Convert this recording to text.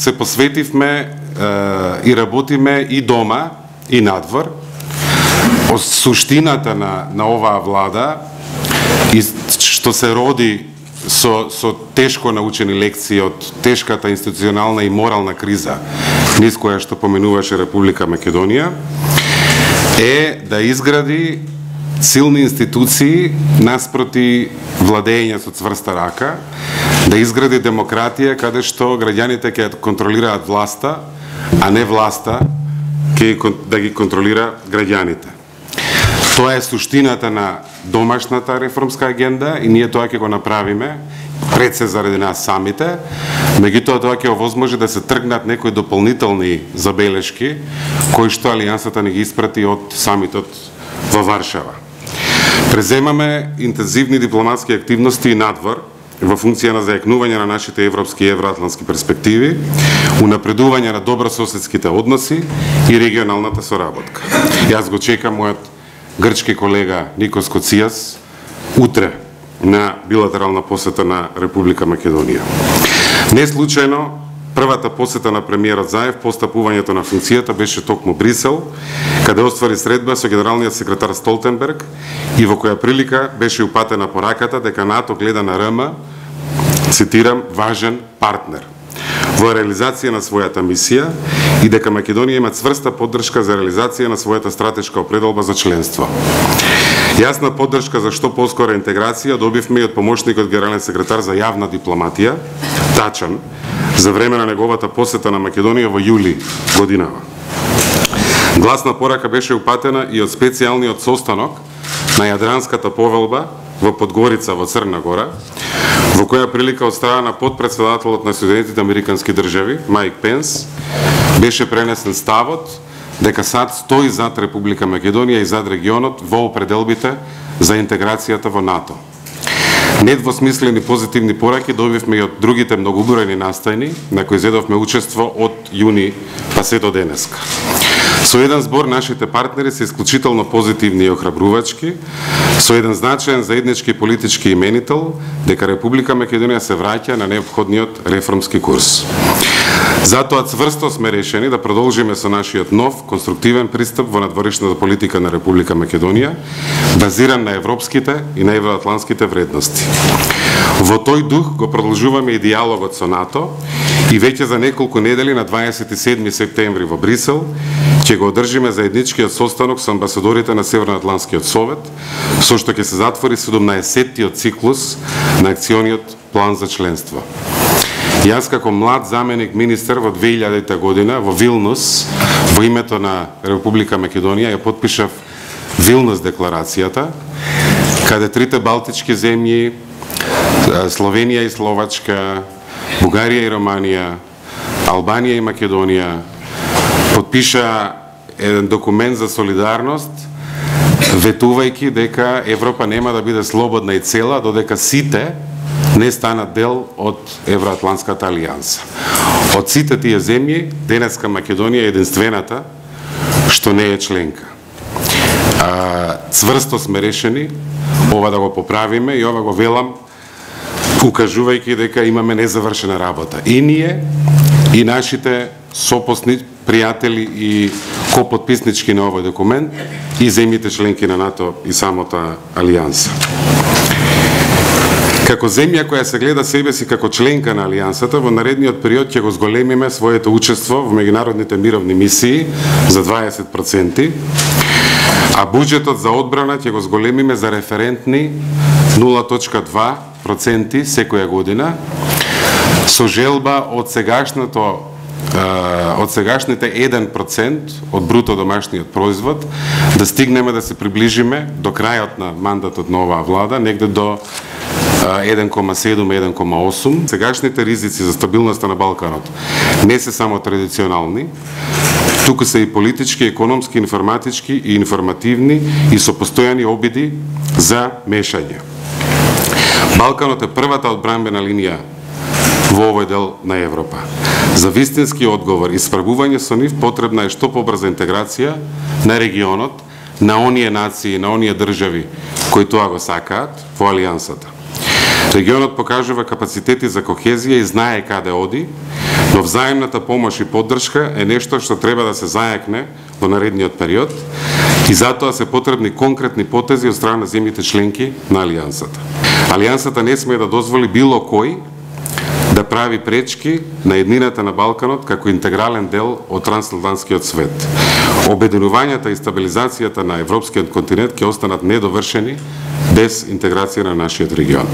се посветивме и работиме и дома, и надвор. Суштината на оваа влада, и што се роди со тешко научени лекции од тешката институционална и морална криза низ која што поменуваше Република Македонија, е да изгради силни институции наспроти владење со цврста рака, да изгради демократија каде што граѓаните ќе контролираат власта, а не власта да ги контролира граѓаните. Тоа е суштината на домашната реформска агенда и ние тоа ќе го направиме пред се заради нас самите, меѓутоа тоа ќе овозможи да се тргнат некои дополнителни забелешки кои што Алијансата не ги испрати од самитот во Варшава. Преземаме интензивни дипломатски активности и надвор во функција на зајакнување на нашите европски и евроатлантски перспективи, унапредување на добрососедските односи и регионалната соработка. Јас го чекам мојот грчки колега Никос Коцијас утре на билатерална посета на Република Македонија. Не случајно, првата посета на премиерот Заев по стапувањето на функцијата беше токму Брисел, каде оствари средба со генералниот секретар Столтенберг и во која прилика беше упатена пораката дека НАТО гледа на РМ, цитирам, важен партнер во реализација на својата мисија и дека Македонија има цврста поддршка за реализација на својата стратешка определба за членство. Јасна поддршка за што поскора интеграција добивме и од помошникот генерален секретар за јавна дипломатија, Тачан, за време на неговата посета на Македонија во јули годинава. Гласна порака беше упатена и од специјалниот состанок на Јадранската повелба во Подгорица во Црна Гора, во која прилика од страна на подпредседателот на Соединетите Американски држави, Майк Пенс, беше пренесен ставот дека САД стои зад Република Македонија и зад регионот во определбите за интеграцијата во НАТО. Недвосмислени позитивни пораки добивме и од другите многобројни настајни на кои зедовме учество од јуни па се до денеска. Со еден збор, нашите партнери се исклучително позитивни и охрабрувачки, со еден значаен заеднички политички именител дека Република Македонија се враќа на неопходниот реформски курс. Затоа цврсто сме решени да продолжиме со нашиот нов, конструктивен пристап во надворешната политика на Република Македонија, базиран на европските и на евроатлантските вредности. Во тој дух го продолжуваме и диалогот со НАТО и веќе за неколку недели на 27 септември во Брисел ќе го одржиме заедничкиот состанок со амбасадорите на Северноатлантскиот совет, со што ќе се затвори 17-тиот циклус на акциониот план за членство. Јас како млад заменик министер во 2000 година во Вилнус, во името на Република Македонија, ја потпишав Вилнус декларацијата, каде трите балтички земји, Словенија и Словачка, Бугарија и Романија, Албанија и Македонија, потпиша еден документ за солидарност, ветувајќи дека Европа нема да биде слободна и цела додека сите не станат дел од Евроатлантската алијанса. Од сите тие земји, денеска Македонија е единствената што не е членка. Цврсто сме решени ова да го поправиме и ова го велам укажувајќи дека имаме незавршена работа. И ние, и нашите сопосни, пријатели и копотписнички на овој документ, и земјите членки на НАТО и самата Алијанса. Како земја која се гледа себе си како членка на Алијансата, во наредниот период ќе го зголемиме своето учество во меѓународните мировни мисии за 20%, а буџетот за одбрана ќе го зголемиме за референтни 0,2% секоја година, со желба од сегашните 1% од бруто домашниот производ да стигнеме да се приближиме до крајот на мандатот на оваа влада, негде до 1,7-1,8. Сегашните ризици за стабилноста на Балканот не се само традиционални, туку се и политички, економски, информатички и информативни и со постојани обиди за мешање. Балканот е првата одбранбена линија во овој дел на Европа. За вистински одговор и спрабување со нив потребна е што побрза интеграција на регионот, на оние нации, на оние држави кои тоа го сакаат во Алијансата. Регионот покажува капацитети за кохезија и знае каде оди, но взаимната помош и поддршка е нешто што треба да се зајакне во наредниот период и затоа се потребни конкретни потези од страна на земјите членки на Алијансата. Алијансата не смее да дозволи било кој да прави пречки на еднината на Балканот како интегрален дел од трансатлантскиот свет. Обединувањето и стабилизацијата на европскиот континент ќе останат недовршени без интеграција на нашиот регион.